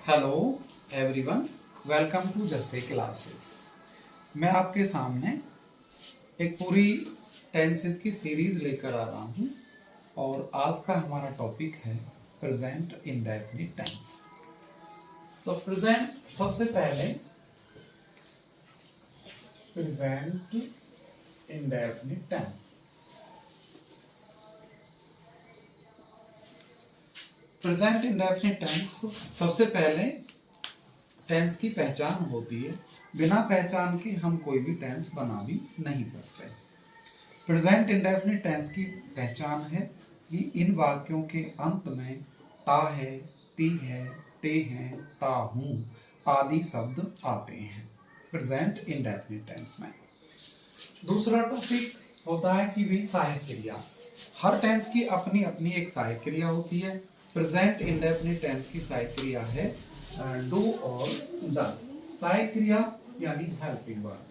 Hello everyone, welcome to Jasse classes. मैं आपके सामने एक पूरी टेंसेस की सीरीज लेकर आ रहा हूँ और आज का हमारा टॉपिक है प्रेजेंट इंडेफिनिट टेंस। तो प्रेजेंट सबसे पहले present indefinite tense. Present indefinite tense सबसे पहले टेंस की पहचान होती है। बिना पहचान के हम कोई भी टेंस बना भी नहीं सकते। प्रेजेंट इंडेफिनिट टेंस की पहचान है कि इन वाक्यों के अंत में ता है, ती है, ते हैं, ता हूं आदि शब्द आते हैं प्रेजेंट इंडेफिनिट टेंस में। दूसरा टॉपिक होता है कि भी सहायक क्रिया। हर टेंस की अपनी अपनी एक सहायक क्रिया होती है। प्रेजेंट इंडेफिनिट टेंस की सहायक क्रिया है डू और डज। सहायक क्रिया यानी helping verb.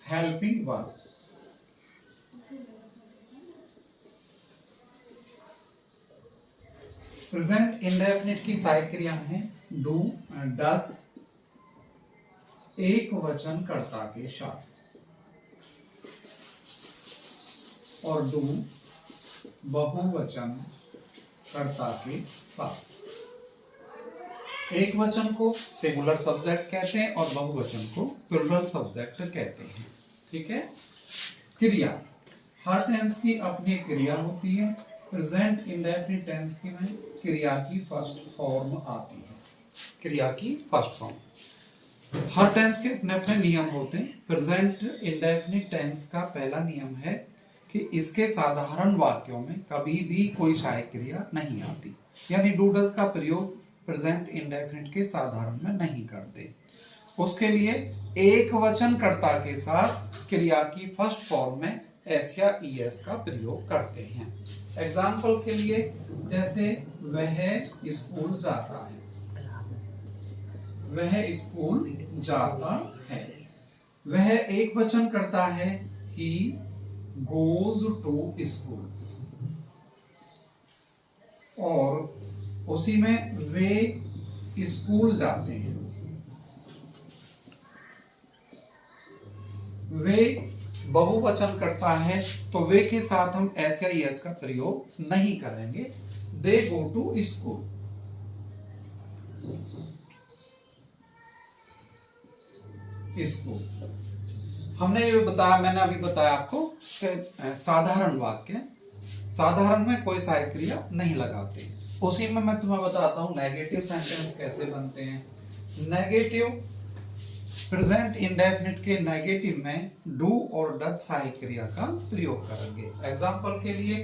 Helping verb present indefinite की सहायक क्रिया है डू, डज एक वचन कर्ता के साथ और डू बहुवचन कर्ता के साथ। एक वचन को सिंगुलर सब्जेक्ट कहते हैं और बहुवचन को प्लूरल सब्जेक्ट कहते हैं। ठीक है। क्रिया, हर टेंस की अपनी क्रिया होती है। प्रेजेंट इंडेफिनिट टेंस की में क्रिया की फर्स्ट फॉर्म आती है। क्रिया की फर्स्ट फॉर्म। हर टेंस के अपने अपने नियम होते हैं। प्रेजेंट इंडेफिनिट टेंस का पहला नियम है कि इसके साधारण वाक्यों में कभी भी कोई सहायक क्रिया नहीं आती, यानी डू डज का प्रयोग प्रेजेंट इंडेफिनिट के साधारण में नहीं करते। उसके लिए एक वचन कर्ता के साथ क्रिया की फर्स्ट फॉर्म में एस या ईएस का प्रयोग करते हैं। एग्जाम्पल के लिए जैसे वह स्कूल जाता है, वह स्कूल जाता है। वह एक वचन करता है ही goes to school और उसी में वे स्कूल जाते हैं। वे बहुवचन करता है तो वे के साथ हम एस या एस का प्रयोग नहीं करेंगे। दे गो टू स्कूल। स्कूल हमने ये बताया, मैंने अभी बताया आपको साधारण वाक्य, साधारण में कोई सहायक क्रिया नहीं लगाते। उसी में मैं तुम्हें बताता हूं नेगेटिव सेंटेंस कैसे बनते हैं। नेगेटिव प्रेजेंट इंडेफिनिट के नेगेटिव में डू और डज सहायक क्रिया का प्रयोग करेंगे। एग्जाम्पल के लिए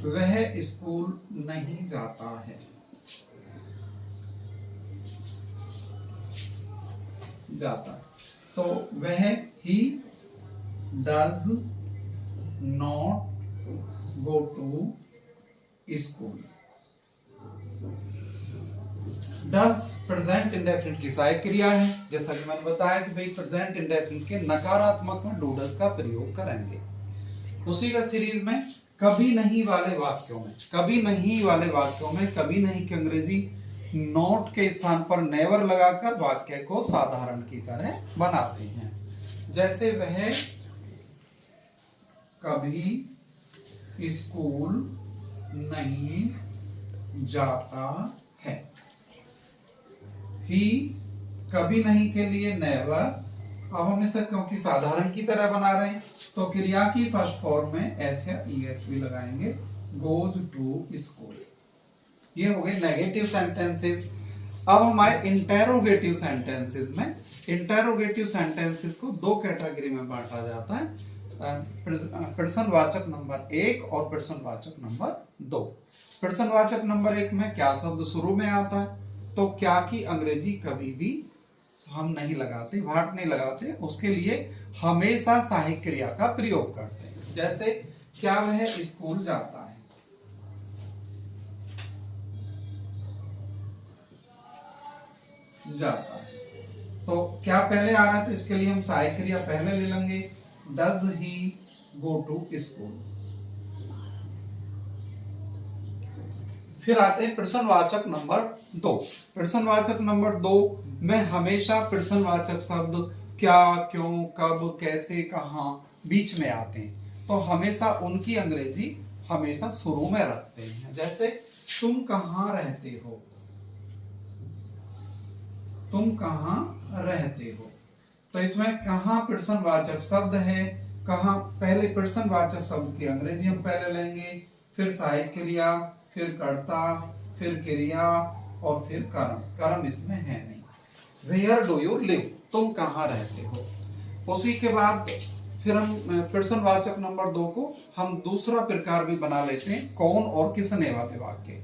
वह स्कूल नहीं जाता है, जाता, तो वह ही does not go to school। does present indefinite की सहायक क्रिया है। जैसा कि मैंने बताया कि भाई प्रेजेंट इंडेफिनिट के नकारात्मक में डू डज का प्रयोग करेंगे। उसी का सीरीज में कभी नहीं वाले वाक्यों में, कभी नहीं वाले वाक्यों में कभी नहीं की अंग्रेजी नॉट के स्थान पर नेवर लगाकर वाक्य को साधारण की तरह बनाते हैं। जैसे वह कभी स्कूल नहीं जाता है। ही कभी नहीं के लिए नेवर। अब हम इसे क्योंकि साधारण की तरह बना रहे हैं तो क्रिया की फर्स्ट फॉर्म में एस या ईएस भी लगाएंगे। Goes to school. ये हो गए नेगेटिव सेंटेंसेस। अब हमारे इंटेरोगेटिव सेंटेंसेस में, इंटेरोगेटिव सेंटेंसेस को दो कैटेगरी में बांटा जाता है, प्रश्नवाचक नंबर 1 और प्रश्नवाचक नंबर 2। प्रश्नवाचक नंबर 1 में क्या शब्द शुरू में आता है, तो क्या की अंग्रेजी कभी भी हम नहीं लगाते, वाट नहीं लगाते, उसके लिए हमेशा सहायक क्रिया का प्रयोग करते हैं। जैसे क्या वह स्कूल जाता है, जाता है, तो क्या पहले आ रहा है तो इसके लिए हम सहायक क्रिया पहले ले लेंगे। Does he go to school. फिर आते हैं प्रश्नवाचक नंबर 2। प्रश्नवाचक नंबर 2 में हमेशा प्रश्नवाचक शब्द क्या, क्यों, कब, कैसे, कहां बीच में आते हैं, तो हमेशा उनकी अंग्रेजी हमेशा शुरू में रखते हैं। जैसे तुम कहां रहते हो, तुम कहां रहते हो, तो इसमें कहां प्रश्नवाचक शब्द है। कहां पहले प्रश्नवाचक शब्द की अंग्रेजी हम पहले लेंगे, फिर सहायक क्रिया, फिर कर्ता, फिर क्रिया और फिर कर्म। कर्म इसमें है नहीं। वेयर डू यू लिव, तुम कहां रहते हो। उसी के बाद फिर हम प्रश्नवाचक नंबर 2 को हम दूसरा प्रकार भी बना लेते हैं, कौन और किसने वाले वाक्य।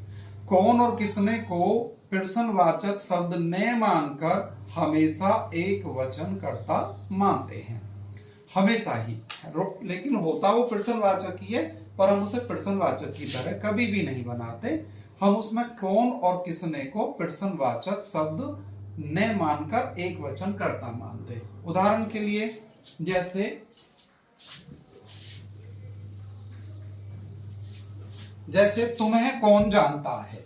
कौन और किसने को प्रश्नवाचक शब्द ने मानकर हमेशा एक वचन कर्ता मानते हैं, हमेशा ही। लेकिन होता वो प्रश्नवाचक ही है, पर हम उसे प्रश्नवाचक की तरह कभी भी नहीं बनाते। हम उसमें कौन और किसने को प्रश्नवाचक शब्द ने मानकर एक वचन कर्ता मानते। उदाहरण के लिए जैसे तुम्हें कौन जानता है,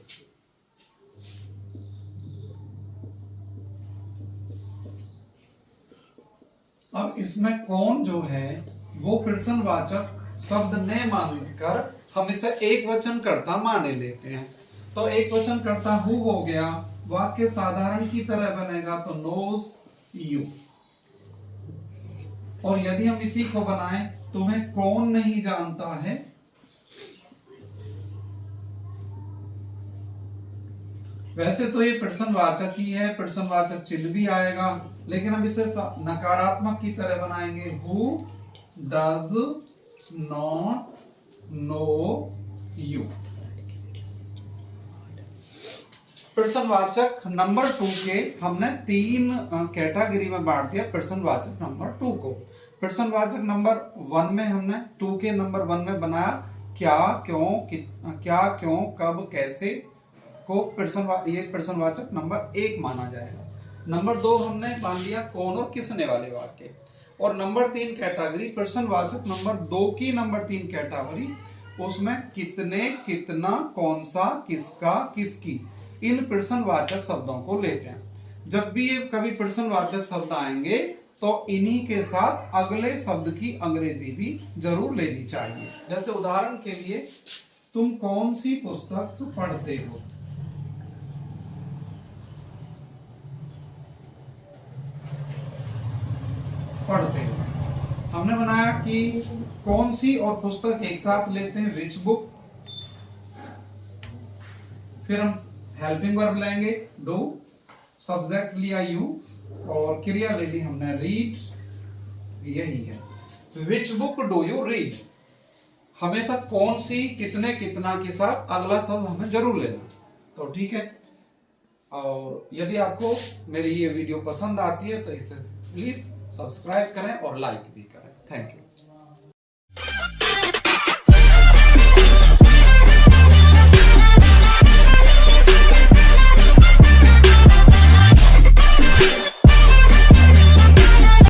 अब इसमें कौन जो है वो प्रश्नवाचक शब्द ने मानकर हमेशा एक वचन कर्ता माने लेते हैं। तो एक वचन कर्ता हु हो गया, वाक्य साधारण की तरह बनेगा तो नोज यू। और यदि हम इसी को बनाएं, तुम्हें कौन नहीं जानता है, वैसे तो ये प्रश्नवाचक ही है, प्रश्नवाचक चिन्ह भी आएगा, लेकिन हम इसे नकारात्मक की तरह बनाएंगे, who does not know you. प्रश्नवाचक नंबर 2 के हमने 3 कैटेगरी में बांट दिया प्रश्नवाचक नंबर 2 को। प्रश्नवाचक नंबर 1 में हमने 2 के नंबर 1 में बनाया क्या, क्यों, कब, कैसे को ये प्रश्नवाचक नंबर 1 माना जाएगा। नंबर 2 हमने मान लिया कौन और किसने वाले वाक्य। और नंबर 3 कैटेगरी प्रश्नवाचक नंबर 2 की नंबर 3 कैटेगरी, उसमें कितने, कितना, कौन सा, किसका, किसकी, इन प्रश्नवाचक शब्दों को लेते हैं। जब भी ये कभी प्रश्नवाचक शब्द आएंगे तो इन्हीं के साथ अगले शब्द की अंग्रेजी भी जरूर लेनी चाहिए। जैसे उदाहरण के लिए तुम कौन सी पुस्तक पढ़ते हो, हमने बनाया कि कौन सी और पुस्तक एक साथ लेते हैं, विच बुक। फिर हम हेल्पिंग वर्ब लेंगे डू, सब्जेक्ट लिया यू और क्रिया ले ली हमने रीड, यही है। Which book do you read, हमेशा कौन सी, कितने, कितना के साथ अगला शब्द हमें जरूर लेना, तो ठीक है। और यदि आपको मेरी ये वीडियो पसंद आती है तो इसे प्लीज सब्सक्राइब करें और लाइक भी करें। Thank you.